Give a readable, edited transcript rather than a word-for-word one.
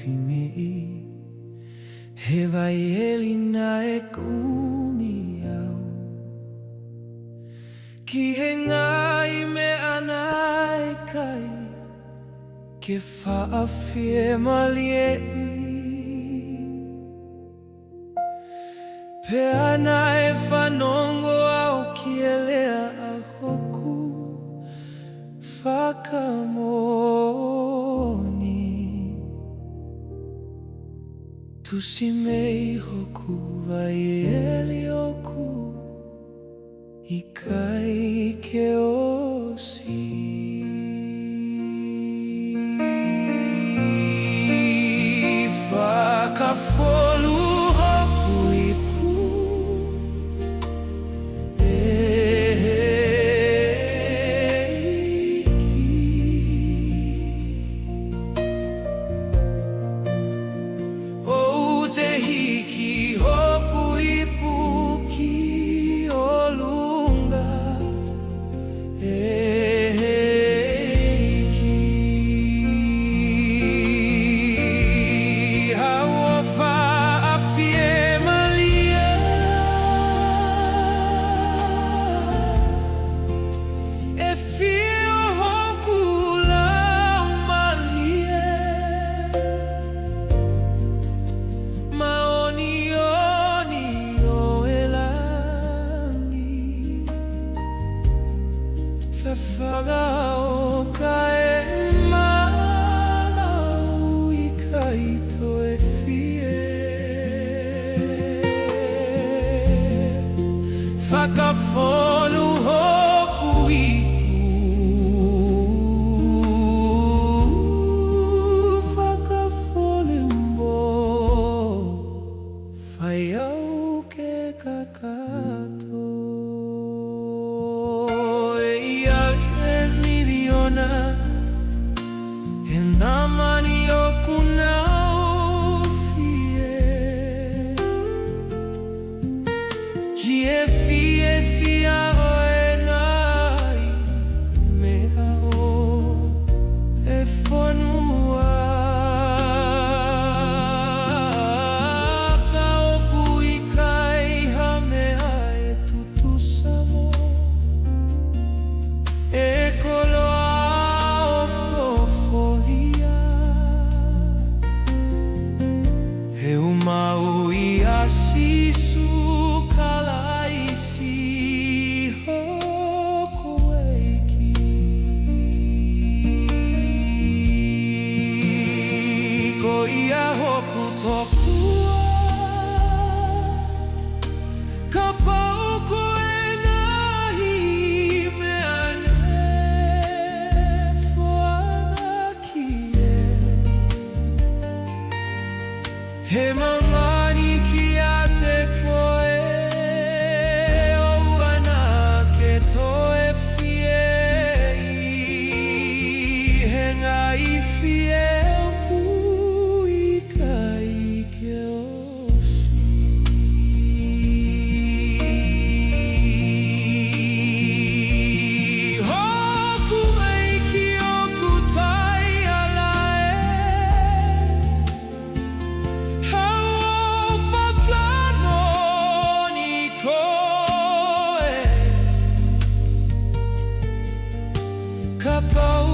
fimi he vai eli na e kumi au ki he ngai me ana e kai ke whaawhie maliei pe ana e whanongo au ki e lea a hoku whakamoni tusi mei hoku vai eli oku I kai ke osi Fakafonu Hoku Ipu Eiki O te hiki Hoku Ipu ki olunga Eiki Haua whaawhie malia E whio hoku lau malia Maoni oni o elangi Whawhaga o ka e malau I ka ito e whie Fakafonu Hoku Ipu Fakafonu mo Whai au ke kakato E ia e miliona E nā mani oku nau fie Ki e fia o e nai mea o e whanua Ka oku I kai ha mea e tutu samo E koloa o fofohia He umau I asisu kalaisi hoku eiki Ko ia hoku tokua Ka pauko e nahi me ane Whoana ki e He mamani ki a te koe O ana ke toe fie He ngai fie oku I kai ke osi Hoku eiki oku tai ala e Hau o whaplano ni koe Ka pau